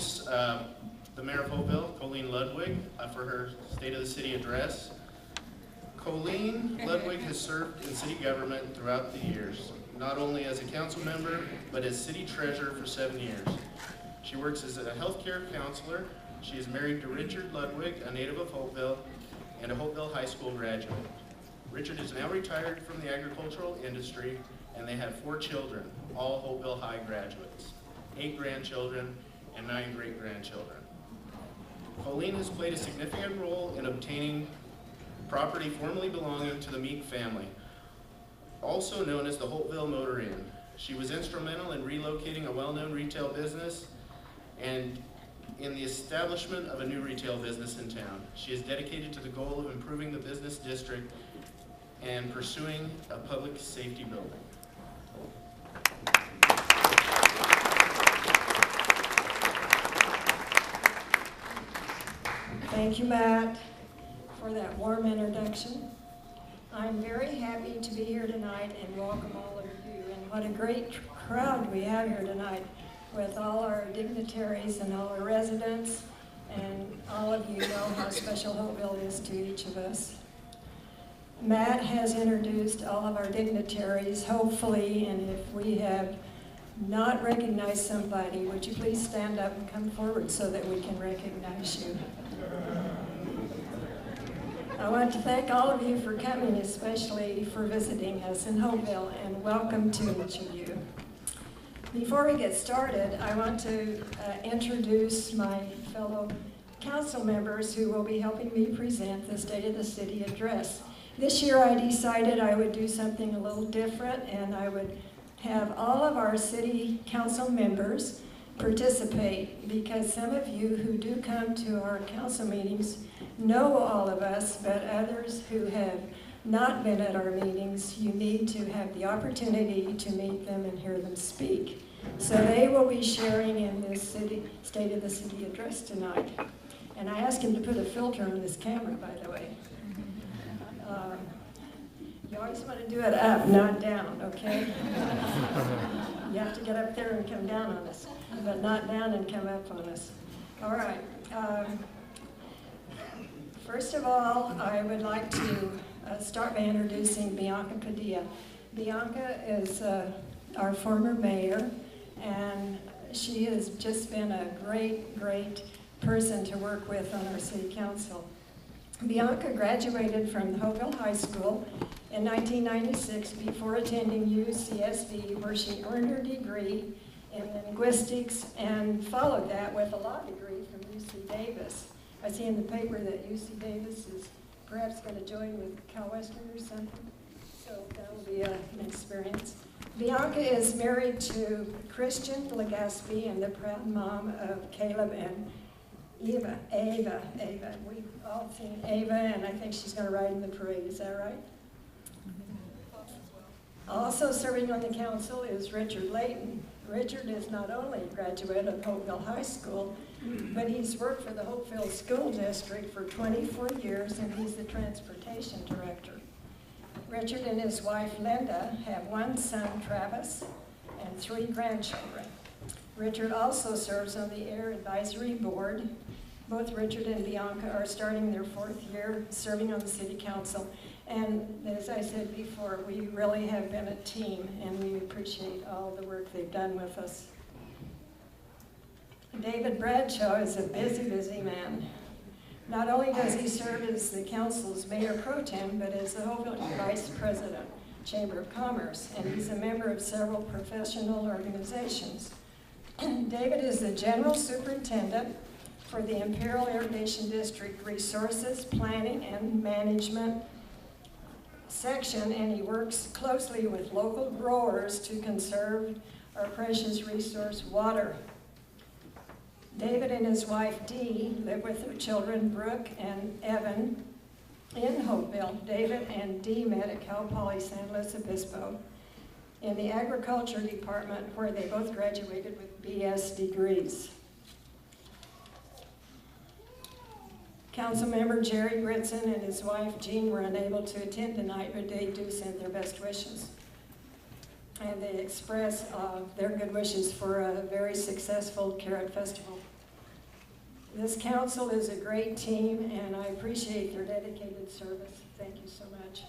introduce the Mayor of Holtville, Colleen Ludwig, for her State of the City address. Colleen Ludwig has served in city government throughout the years, not only as a council member, but as city treasurer for 7 years. She works as a healthcare counselor. She is married to Richard Ludwig, a native of Holtville, and a Holtville High School graduate. Richard is now retired from the agricultural industry, and they have 4 children, all Holtville High graduates, 8 grandchildren, and 9 great-grandchildren. Colleen has played a significant role in obtaining property formerly belonging to the Meek family, also known as the Holtville Motor Inn. She was instrumental in relocating a well-known retail business and in the establishment of a new retail business in town. She is dedicated to the goal of improving the business district and pursuing a public safety building. Thank you, Matt, for that warm introduction. I'm very happy to be here tonight and welcome all of you. And what a great crowd we have here tonight with all our dignitaries and all our residents. And all of you know how special Holtville is to each of us. Matt has introduced all of our dignitaries, hopefully, and if we have not recognized somebody, would you please stand up and come forward so that we can recognize you. I want to thank all of you for coming, especially for visiting us in Holtville, and welcome to each of you. Before we get started, I want to introduce my fellow council members who will be helping me present the State of the City address. This year I decided I would do something a little different, and I would have all of our city council members participate, because some of you who do come to our council meetings know all of us, but others who have not been at our meetings, you need to have the opportunity to meet them and hear them speak. So they will be sharing in this State of the City address tonight. And I asked him to put a filter on this camera, by the way. You always want to do it up, not down, okay? You have to get up there and come down on us, but not down and come up on us. All right. First of all, I would like to start by introducing Bianca Padilla. Bianca is our former mayor, and she has just been a great, great person to work with on our city council. Bianca graduated from Holtville High School in 1996 before attending UCSD, where she earned her degree in linguistics and followed that with a law degree from UC Davis. I see in the paper that UC Davis is perhaps going to join with Cal Western or something, so that will be an experience. Bianca is married to Christian Legaspi and the proud mom of Caleb and Ava. We've all seen Ava, and I think she's going to ride in the parade. Is that right? Also serving on the council is Richard Layton. Richard is not only a graduate of Holtville High School, but he's worked for the Holtville School District for 24 years, and he's the transportation director. Richard and his wife Linda have 1 son, Travis, and 3 grandchildren. Richard also serves on the Air Advisory Board. Both Richard and Bianca are starting their 4th year serving on the City Council. And as I said before, we really have been a team, and we appreciate all the work they've done with us. David Bradshaw is a busy, busy man. Not only does he serve as the council's mayor pro tem, but as the Holtville vice president, Chamber of Commerce, and he's a member of several professional organizations. David is the general superintendent for the Imperial Irrigation District Resources, Planning, and Management section, and he works closely with local growers to conserve our precious resource, water. David and his wife Dee live with their children Brooke and Evan in Holtville. David and Dee met at Cal Poly San Luis Obispo in the agriculture department, where they both graduated with BS degrees. Councilmember Jerry Gritson and his wife Jean were unable to attend tonight, but they do send their best wishes. And they express their good wishes for a very successful Carrot Festival. This council is a great team, and I appreciate their dedicated service. Thank you so much.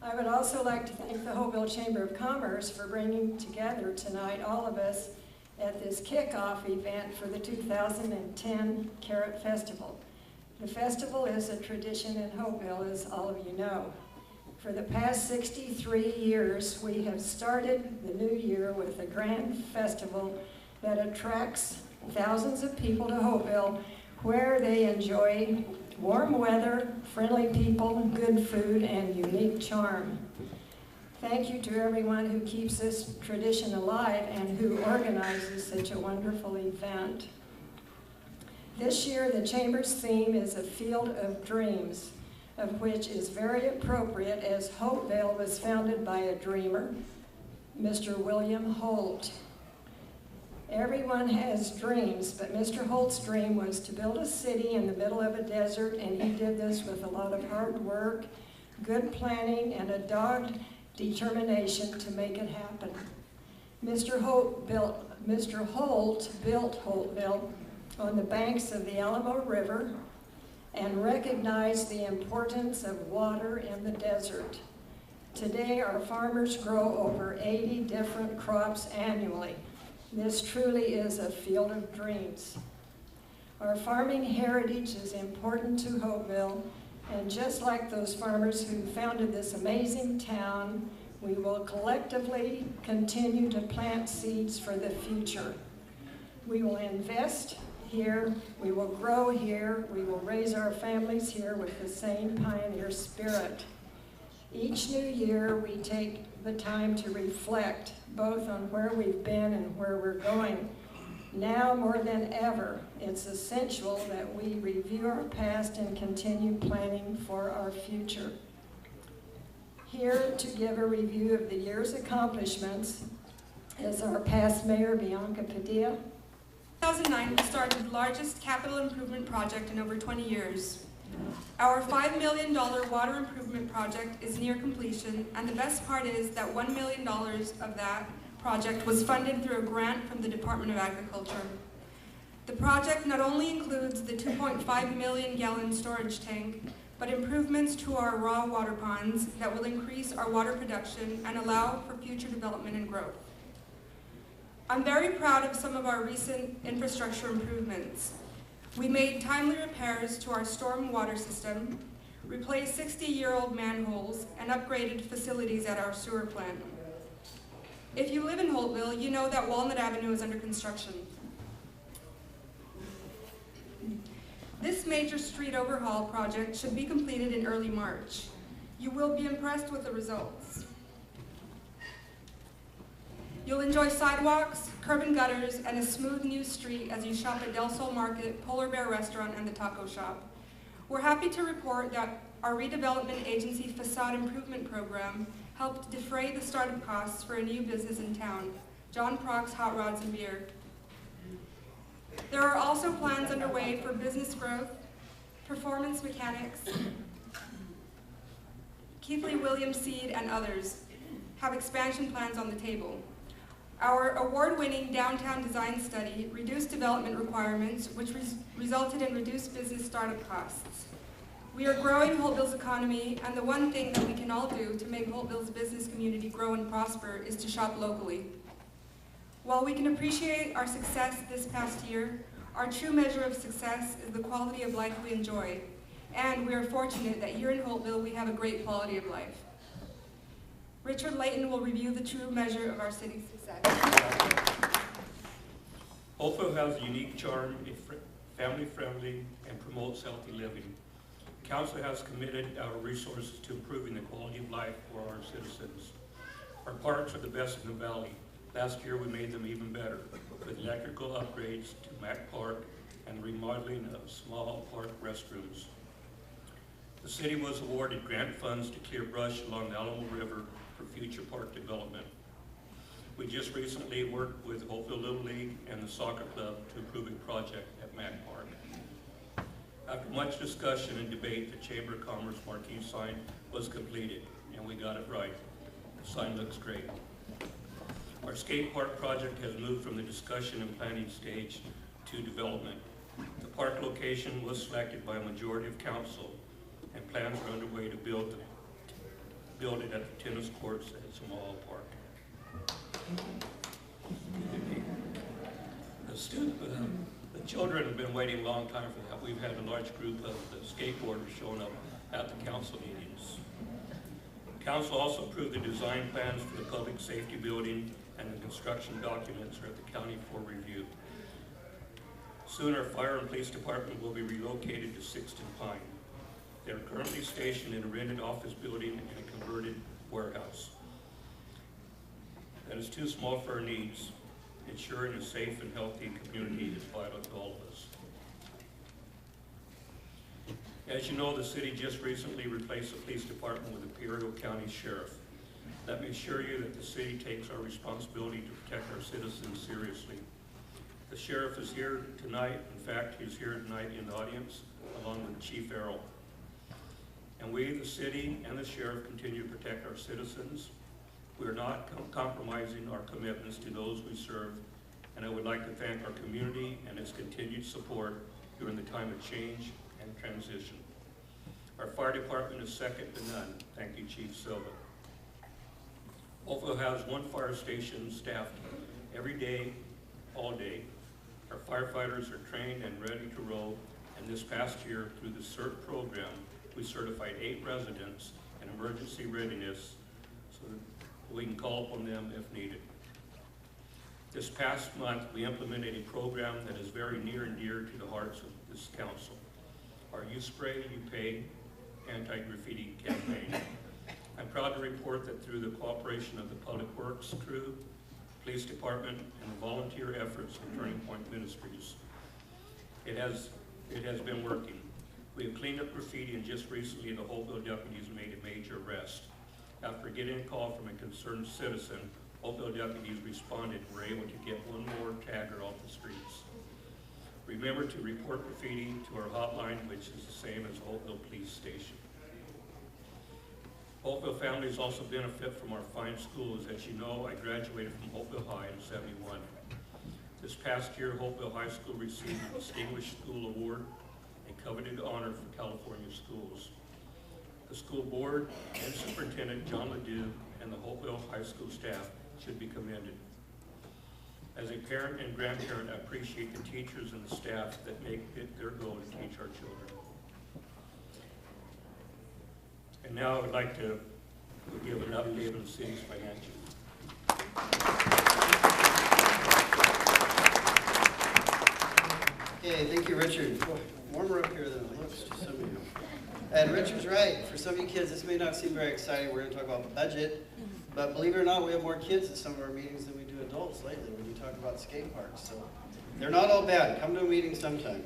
I would also like to thank the Holtville Chamber of Commerce for bringing together tonight all of us at this kickoff event for the 2010 Carrot Festival. The festival is a tradition in Holtville, as all of you know. For the past 63 years, we have started the new year with a grand festival that attracts thousands of people to Holtville, where they enjoy warm weather, friendly people, good food, and unique charm. Thank you to everyone who keeps this tradition alive and who organizes such a wonderful event. This year, the Chamber's theme is a field of dreams, of which is very appropriate as Holtville was founded by a dreamer, Mr. William Holt. Everyone has dreams, but Mr. Holt's dream was to build a city in the middle of a desert, and he did this with a lot of hard work, good planning, and a dogged determination to make it happen. Mr. Holt built Holtville on the banks of the Alamo River and recognized the importance of water in the desert. Today, our farmers grow over 80 different crops annually. This truly is a field of dreams. Our farming heritage is important to Holtville, and just like those farmers who founded this amazing town, we will collectively continue to plant seeds for the future. We will invest here, we will grow here, we will raise our families here with the same pioneer spirit. Each new year, we take the time to reflect both on where we've been and where we're going. Now more than ever, it's essential that we review our past and continue planning for our future. Here to give a review of the year's accomplishments is our past mayor, Bianca Padilla. 2009 started the largest capital improvement project in over 20 years. Our $5 million water improvement project is near completion, and the best part is that $1 million of that project was funded through a grant from the Department of Agriculture. The project not only includes the 2.5 million gallon storage tank, but improvements to our raw water ponds that will increase our water production and allow for future development and growth. I'm very proud of some of our recent infrastructure improvements. We made timely repairs to our storm water system, replaced 60-year-old manholes, and upgraded facilities at our sewer plant. If you live in Holtville, you know that Walnut Avenue is under construction. This major street overhaul project should be completed in early March. You will be impressed with the results. You'll enjoy sidewalks, curb and gutters, and a smooth new street as you shop at Del Sol Market, Polar Bear Restaurant, and the Taco Shop. We're happy to report that our redevelopment agency facade improvement program helped defray the startup costs for a new business in town, John Prock's Hot Rods and Beer. There are also plans underway for business growth, performance mechanics. Keithley Williams Seed and others have expansion plans on the table. Our award-winning downtown design study reduced development requirements, which resulted in reduced business startup costs. We are growing Holtville's economy, and the one thing that we can all do to make Holtville's business community grow and prosper is to shop locally. While we can appreciate our success this past year, our true measure of success is the quality of life we enjoy, and we are fortunate that here in Holtville we have a great quality of life. Richard Layton will review the true measure of our city's success. Holtville has a unique charm, family-friendly, and promotes healthy living. Council has committed our resources to improving the quality of life for our citizens. Our parks are the best in the valley. Last year we made them even better with electrical upgrades to Mack Park and remodeling of small park restrooms. The city was awarded grant funds to clear brush along the Alamo River for future park development. We just recently worked with Holtville Little League and the soccer club to improve a project at Mack Park. After much discussion and debate, the Chamber of Commerce marquee sign was completed, and we got it right. The sign looks great. Our skate park project has moved from the discussion and planning stage to development. The park location was selected by a majority of council, and plans are underway to build it at the tennis courts at Small Park. The children have been waiting a long time for that. We've had a large group of the skateboarders showing up at the council meetings. Council also approved the design plans for the public safety building, and the construction documents are at the county for review. Soon our fire and police department will be relocated to 6th and Pine. They are currently stationed in a rented office building and a converted warehouse. That is too small for our needs. Ensuring a safe and healthy community is vital to all of us. As you know, the city just recently replaced the police department with Imperial County Sheriff. Let me assure you that the city takes our responsibility to protect our citizens seriously. The sheriff is here tonight. In fact, he's here tonight in the audience, along with Chief Errol. And we, the city and the sheriff, continue to protect our citizens. We are not compromising our commitments to those we serve, and I would like to thank our community and its continued support during the time of change and transition. Our fire department is second to none. Thank you, Chief Silva. Holtville has one fire station staffed every day, all day. Our firefighters are trained and ready to roll, and this past year, through the CERT program, we certified 8 residents in emergency readiness so that we can call upon them if needed. This past month, we implemented a program that is very near and dear to the hearts of this council. Our You Spray, You Pay anti-graffiti campaign. I'm proud to report that through the cooperation of the Public Works crew, Police Department, and the volunteer efforts of Turning Point Ministries, it has been working. We have cleaned up graffiti, and just recently the Holtville deputies made a major arrest. After getting a call from a concerned citizen, Holtville deputies responded and were able to get one more tagger off the streets. Remember to report graffiti to our hotline, which is the same as Holtville Police Station. Holtville families also benefit from our fine schools. As you know, I graduated from Holtville High in '71. This past year, Holtville High School received the Distinguished School Award, a coveted honor for California schools. The school board and Superintendent John Ledoux and the Holtville High School staff should be commended. As a parent and grandparent, I appreciate the teachers and the staff that make it their goal to teach our children. And now I would like to give an update on the city's financials. Okay, thank you, Richard. Boy, warmer up here than it looks to some of you. And Richard's right. For some of you kids, this may not seem very exciting. We're going to talk about the budget. But believe it or not, we have more kids at some of our meetings than we do adults lately when you talk about skate parks. So they're not all bad. Come to a meeting sometime.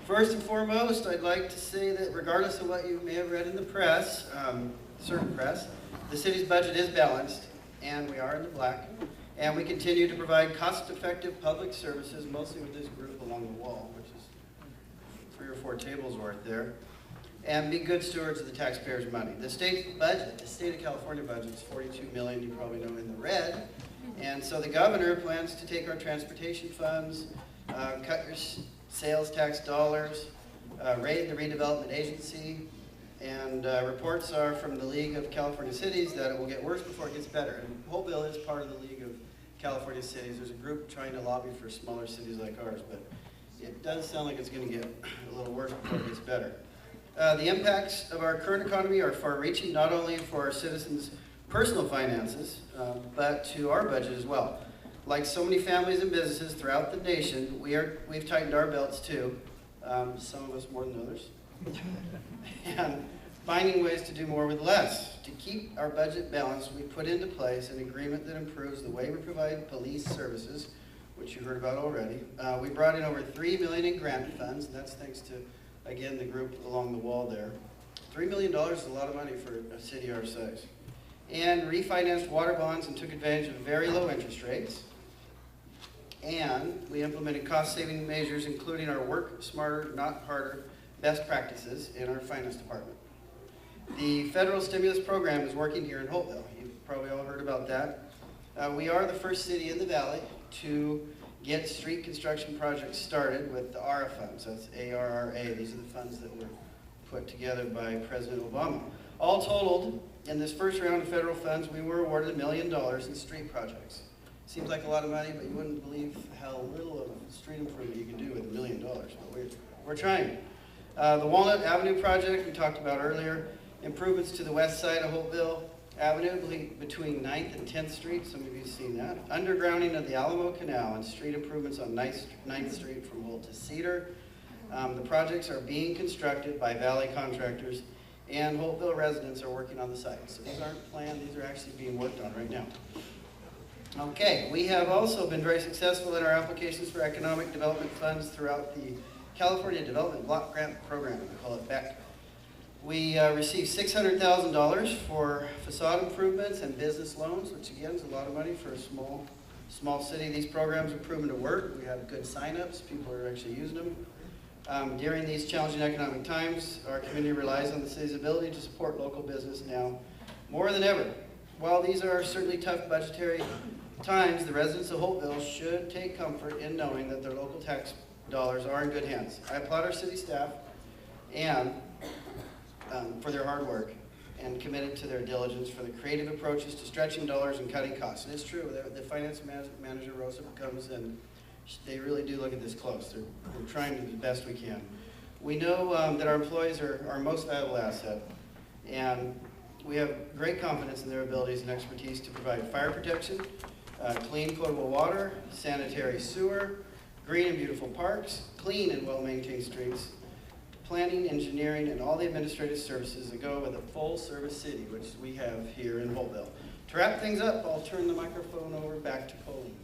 First and foremost, I'd like to say that regardless of what you may have read in the press, certain press, the city's budget is balanced, and we are in the black. And we continue to provide cost-effective public services, mostly with this group along the wall, which is 3 or 4 tables worth there, and be good stewards of the taxpayers' money. The state's budget, the state of California budget, is $42 million, you probably know, in the red. And so the governor plans to take our transportation funds, cut your sales tax dollars, raid the redevelopment agency, and reports are from the League of California Cities that it will get worse before it gets better. And Holtville is part of the League of California Cities. There's a group trying to lobby for smaller cities like ours, but it does sound like it's going to get a little worse before it gets better. The impacts of our current economy are far-reaching, not only for our citizens' personal finances, but to our budget as well. Like so many families and businesses throughout the nation, we've tightened our belts too, some of us more than others, and finding ways to do more with less. To keep our budget balanced, we put into place an agreement that improves the way we provide police services, which you heard about already. We brought in over $3 million in grant funds, and that's thanks to, again, the group along the wall there. $3 million is a lot of money for a city our size. And refinanced water bonds and took advantage of very low interest rates. And we implemented cost-saving measures, including our work smarter, not harder best practices in our finance department. The federal stimulus program is working here in Holtville. You've probably all heard about that. We are the first city in the valley to get street construction projects started with the ARRA funds. That's ARRA. These are the funds that were put together by President Obama. All totaled, in this first round of federal funds, we were awarded $1 million in street projects. Seems like a lot of money, but you wouldn't believe how little of a street improvement you can do with $1 million, but we're trying. The Walnut Avenue project we talked about earlier, improvements to the west side of Holtville Avenue between 9th and 10th Street, some of you have seen that. Undergrounding of the Alamo Canal and street improvements on 9th Street from Holt to Cedar. The projects are being constructed by Valley contractors, and Holtville residents are working on the site. So these aren't planned, these are actually being worked on right now. Okay, we have also been very successful in our applications for economic development funds throughout the California Development Block Grant Program, we call it BEC. We received $600,000 for facade improvements and business loans, which again is a lot of money for a small city. These programs have proven to work. We have good sign-ups. People are actually using them. During these challenging economic times, our community relies on the city's ability to support local business now more than ever. While these are certainly tough budgetary times, the residents of Holtville should take comfort in knowing that their local tax dollars are in good hands. I applaud our city staff and for their hard work and committed to their diligence for the creative approaches to stretching dollars and cutting costs. And it's true, the finance manager, Rosa, comes and they really do look at this close. We're trying to do the best we can. We know that our employees are our most valuable asset, and we have great confidence in their abilities and expertise to provide fire protection, clean potable water, sanitary sewer, green and beautiful parks, clean and well-maintained streets, planning, engineering, and all the administrative services that go with a full-service city, which we have here in Holtville. To wrap things up, I'll turn the microphone over back to Colleen.